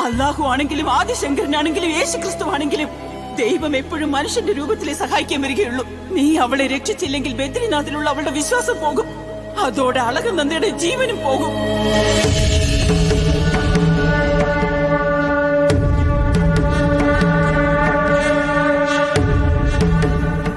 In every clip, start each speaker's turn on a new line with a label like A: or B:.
A: അല്ലാഹു ആണെങ്കിലും ആദിശങ്കരനാണെങ്കിലും യേശുക്രിസ്തു ആണെങ്കിലും ദൈവം എപ്പോഴും മനുഷ്യന്റെ രൂപത്തിലെ സഹായിക്കാൻ വരികയുള്ളൂ. നീ അവളെ രക്ഷിച്ചില്ലെങ്കിൽ ബദ്രിനാഥിലുള്ള അവളുടെ വിശ്വാസം പോകും. അതോടെ അളകനന്ദയുടെ ജീവനും പോകും.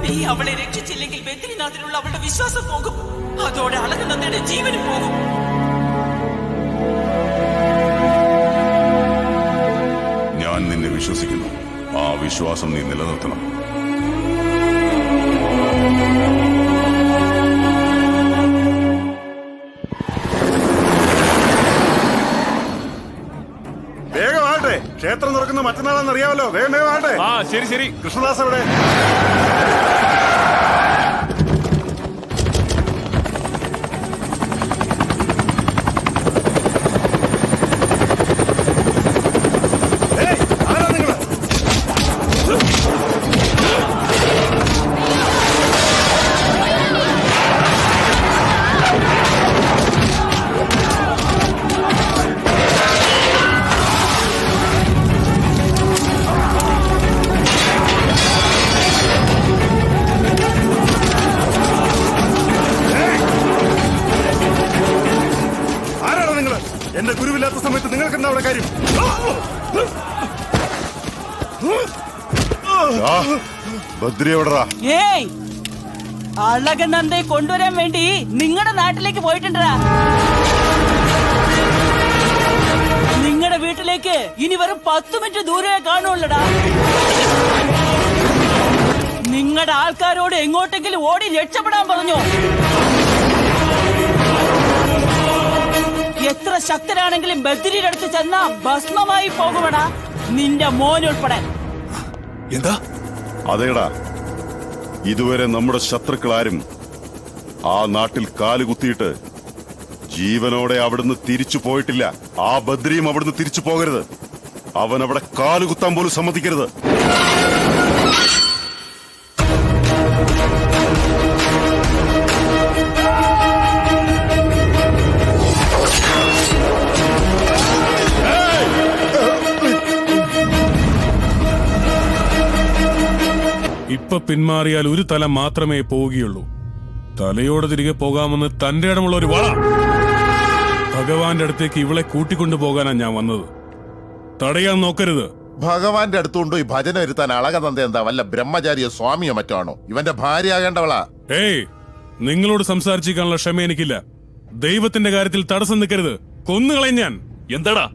A: നീ അവളെ രക്ഷിച്ചില്ലെങ്കിൽ ബദ്രിനാഥിലുള്ള അവളുടെ വിശ്വാസം പോകും. അതോടെ അളകനന്ദയുടെ ജീവനും പോകും.
B: ഞാൻ നിന്നെ വിശ്വസിക്കുന്നു. ആ വിശ്വാസം നീ നിലനിർത്തണം.
C: വേഗമാകട്ടെ, ക്ഷേത്രം തുറക്കുന്ന മറ്റന്നാളെന്ന് അറിയാമല്ലോ. വേഗം വേഗമാകട്ടെ.
D: ശരി ശരി.
C: കൃഷ്ണദാസ് എവിടെ? എന്റെ ഗുരുവില്ലാത്ത സമയത്ത് നിങ്ങൾക്ക് എന്താ അവിടെ കാര്യം?
B: ബദ്രി എവിടെടാ?
A: ഏയ്, അളകനന്ദയെ കൊണ്ടുവരാൻ വേണ്ടി നിങ്ങളുടെ നാട്ടിലേക്ക് പോയിട്ടുണ്ടാ. നിങ്ങളുടെ വീട്ടിലേക്ക് ഇനി വെറും 10 മിനിറ്റ് ദൂരെ കാണുള്ളടാ. നിങ്ങളുടെ ആൾക്കാരോട് എങ്ങോട്ടെങ്കിലും ഓടി രക്ഷപ്പെടാൻ പറഞ്ഞു. എത്ര ശക്തരാണെങ്കിലും ബദ്രിയുടെ അടുത്ത് ചെന്നാ ഭസ്മമായി പോകുമടാ, നിന്റെ മോനുൾപ്പെടെ.
D: എന്താ?
B: അതേടാ, ഇതുവരെ നമ്മുടെ ശത്രുക്കളാരും ആ നാട്ടിൽ കാലുകുത്തിയിട്ട് ജീവനോടെ അവിടുന്ന് തിരിച്ചു പോയിട്ടില്ല. ആ ബദ്രിയും അവിടുന്ന് തിരിച്ചു പോകരുത്. അവൻ അവിടെ കാലുകുത്താൻ പോലും സമ്മതിക്കരുത്.
E: ഇപ്പൊ പിന്മാറിയാൽ ഒരു തല മാത്രമേ പോവുകയുള്ളൂ. തലയോടെ തിരികെ പോകാമെന്ന് തന്റെ ഇടമുള്ള ഒരു വള. ഭഗവാന്റെ അടുത്തേക്ക് ഇവളെ കൂട്ടിക്കൊണ്ടു പോകാനാ ഞാൻ വന്നത്. തടയാൻ നോക്കരുത്.
F: ഭഗവാന്റെ അടുത്തുകൊണ്ടു ഈ ഭജന വരുത്താൻ അളകനന്ദ എന്താ വല്ല ബ്രഹ്മചാരിയോ സ്വാമിയോ മറ്റോ ആണോ? ഇവന്റെ ഭാര്യയാകേണ്ടവളാ.
E: ഏയ്, നിങ്ങളോട് സംസാരിച്ചിരിക്കാനുള്ള ക്ഷമ എനിക്കില്ല. ദൈവത്തിന്റെ കാര്യത്തിൽ തടസ്സം നിൽക്കരുത്. കൊന്നുകളയും ഞാൻ.
D: എന്താടാ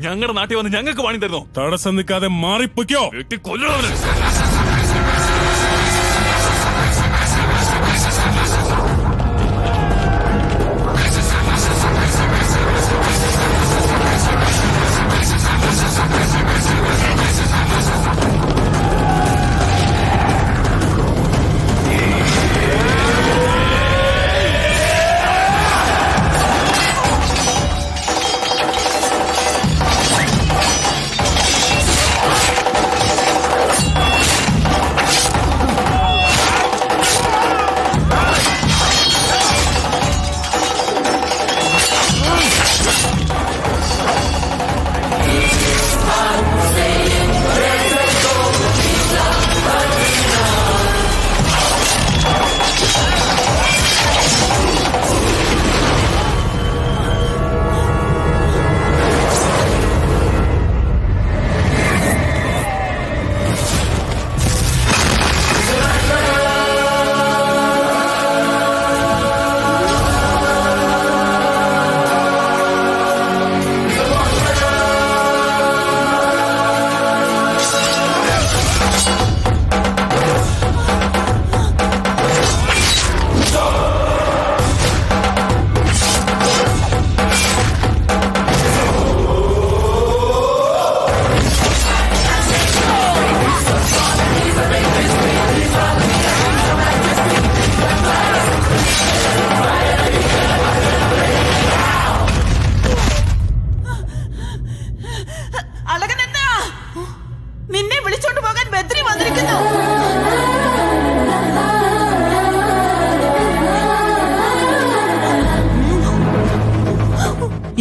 D: ഞങ്ങളുടെ നാട്ടിൽ വന്ന് ഞങ്ങൾക്ക് വാണി തരുന്നോ?
E: തടസ്സം നിൽക്കാതെ മാറിപ്പൊയ്ക്കോ.
D: കൊല്ലണവന്.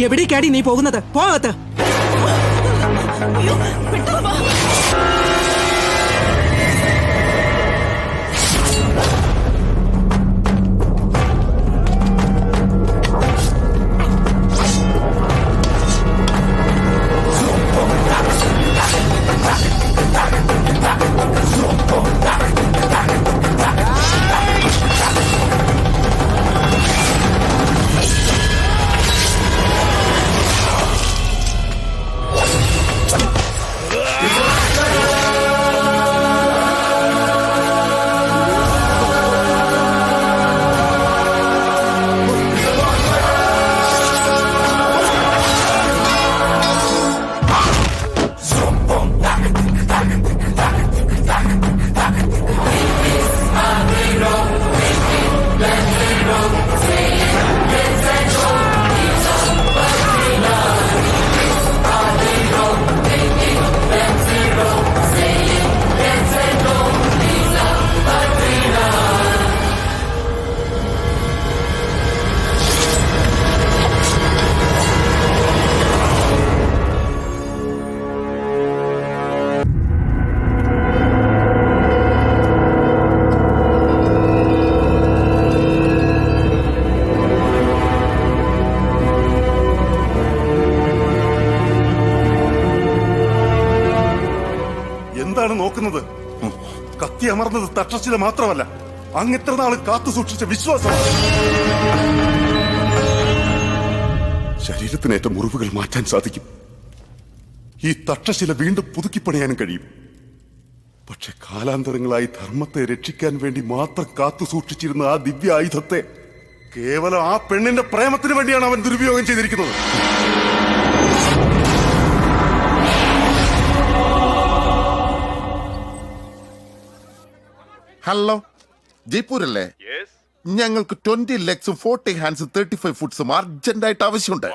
A: എവിടേക്കാടി നീ പോകുന്നത്? പോകത്ത്.
C: എന്താണ് നോക്കുന്നത്? കത്തി അമർന്നത് തക്ഷശില മാത്രമല്ല, അങ്ങിത്ര നാൾ കാത്തു സൂക്ഷിച്ച വിശ്വാസം. ശരീരത്തിനേറ്റ മുറിവുകൾ മാറ്റാൻ സാധിക്കും. ഈ തക്ഷശില വീണ്ടും പുതുക്കിപ്പണിയാനും കഴിയും. പക്ഷെ കാലാന്തരങ്ങളായി ധർമ്മത്തെ രക്ഷിക്കാൻ വേണ്ടി മാത്രം കാത്തു സൂക്ഷിച്ചിരുന്ന ആ ദിവ്യ ആയുധത്തെ കേവലം ആ പെണ്ണിന്റെ പ്രേമത്തിന് വേണ്ടിയാണ് അവൻ ദുരുപയോഗം ചെയ്തിരിക്കുന്നത്.
F: ഹലോ, ജയ്പൂരല്ലേ? ഞങ്ങൾക്ക് 20 legs 40 hands 35 ഫുട്സും അർജന്റായിട്ട് ആവശ്യമുണ്ട്.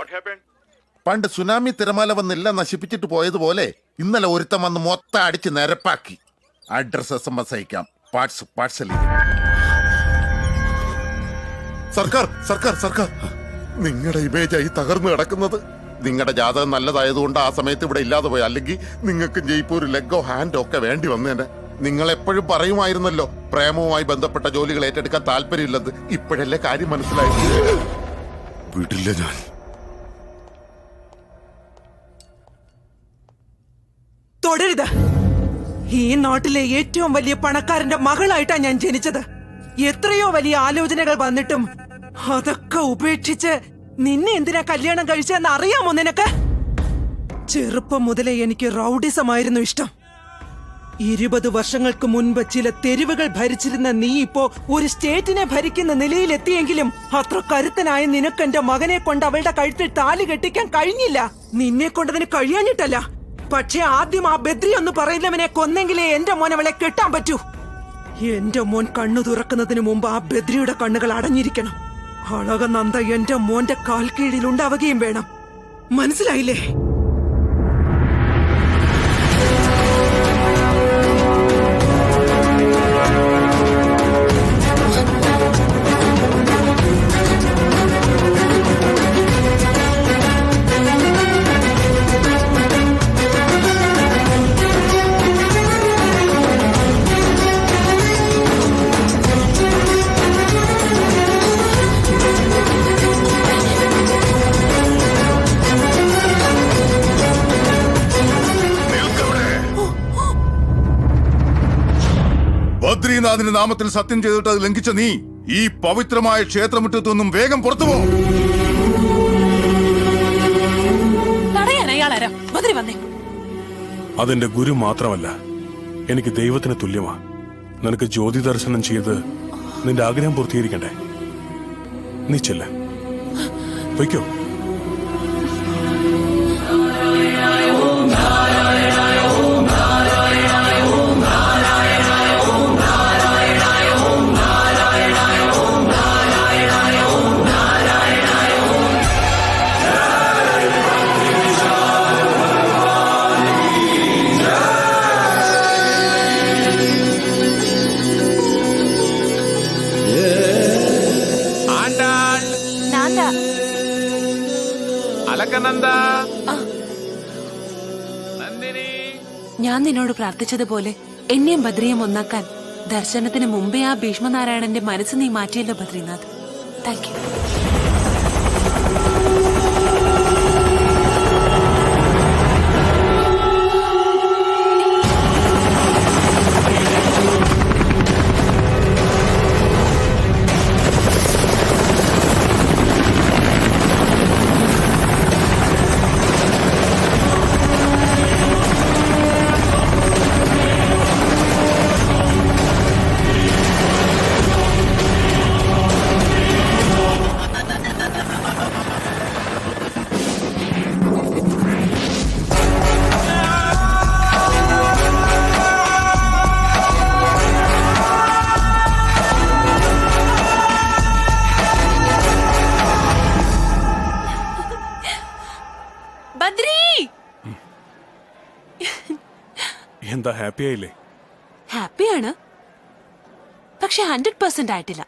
F: പണ്ട് സുനാമി തിരമാല വന്നെല്ലാം നശിപ്പിച്ചിട്ട് പോയതുപോലെ ഇന്നലെ ഒരുത്തം വന്ന് മൊത്തം അടിച്ച് നിരപ്പാക്കി. അഡ്രസ് SMS അയക്കാം, പാഴ്സൽ. സർക്കാർ നിങ്ങളുടെ ഇമേജായി തകർന്നു കിടക്കുന്നത്. നിങ്ങളുടെ ജാതകം നല്ലതായതുകൊണ്ട് ആ സമയത്ത് ഇവിടെ ഇല്ലാതെ പോയി, അല്ലെങ്കിൽ നിങ്ങൾക്ക് ജയ്പൂർ ലെഗോ ഹാൻഡോ ഒക്കെ വേണ്ടി വന്നേനെ. നിങ്ങൾ എപ്പോഴും പറയുമായിരുന്നല്ലോ പ്രേമവുമായി ബന്ധപ്പെട്ട ജോലികൾ ഏറ്റെടുക്കാൻ താല്പര്യമില്ലെന്ന്. ഇപ്പോഴല്ലേ കാര്യം മനസ്സിലായി.
C: വിടില്ല ഞാൻ.
A: തുടരുത്. ഈ നാട്ടിലെ ഏറ്റവും വലിയ പണക്കാരന്റെ മകളായിട്ടാ ഞാൻ ജനിച്ചത്. എത്രയോ വലിയ ആലോചനകൾ വന്നിട്ടും അതൊക്കെ ഉപേക്ഷിച്ച് നിന്നെ എന്തിനാ കല്യാണം കഴിച്ചെന്ന് അറിയാമോ നിനക്ക്? ചെറുപ്പം മുതലേ എനിക്ക് റൗഡിസമായിരുന്നു ഇഷ്ടം. 20 വർഷങ്ങൾക്ക് മുൻപ് ചില തെരുവുകൾ ഭരിച്ചിരുന്ന നീ ഇപ്പോ ഒരു സ്റ്റേറ്റിനെ ഭരിക്കുന്ന നിലയിലെത്തിയെങ്കിലും അത്ര കരുത്തനായ നിനക്ക് എന്റെ മകനെ കൊണ്ട് അവളുടെ കഴുത്തിൽ താലി കെട്ടിക്കാൻ കഴിഞ്ഞില്ല. നിന്നെ കൊണ്ടതിന് കഴിയാഞ്ഞിട്ടല്ല, പക്ഷെ ആദ്യം ആ ബദ്രി എന്ന് പറയുന്നവനെ കൊന്നെങ്കിലേ എന്റെ മോൻ അവളെ കെട്ടാൻ പറ്റൂ. എന്റെ മോൻ കണ്ണു തുറക്കുന്നതിന് മുമ്പ് ആ ബദ്രിയുടെ കണ്ണുകൾ അടഞ്ഞിരിക്കണം. അളകനന്ദ എന്റെ മോന്റെ കാൽ കീഴിൽ ഉണ്ടാവുകയും വേണം. മനസ്സിലായില്ലേ?
F: ബദ്രീനാഥിന്റെ നാമത്തിൽ സത്യം ചെയ്തിട്ട് അത് ലംഘിച്ച നീ ഈ പവിത്രമായ ക്ഷേത്രമുറ്റത്തു നിന്നും വേഗം പുറത്തു പോ.
E: അതെന്റെ ഗുരു മാത്രമല്ല, എനിക്ക് ദൈവത്തിന് തുല്യമാ. നിനക്ക് ജ്യോതി ദർശനം ചെയ്ത് നിന്റെ ആഗ്രഹം പൂർത്തീകരിക്കണ്ടേ? നീ ചെല്ല, പൊയ്ക്കോ.
G: ഞാൻ നിന്നോട് പ്രാർത്ഥിച്ചതുപോലെ എന്നെയും ബദ്രിയും ഒന്നാക്കാൻ ദർശനത്തിന് മുമ്പേ ആ ഭീഷ്മനാരായണന്റെ മനസ്സ് നീ മാറ്റിയല്ലോ ബദ്രിനാഥ്. Thank you.
E: എന്താ ഹാപ്പി ആയില്ലേ?
G: ഹാപ്പിയാണ്, പക്ഷെ 100% ആയിട്ടില്ല.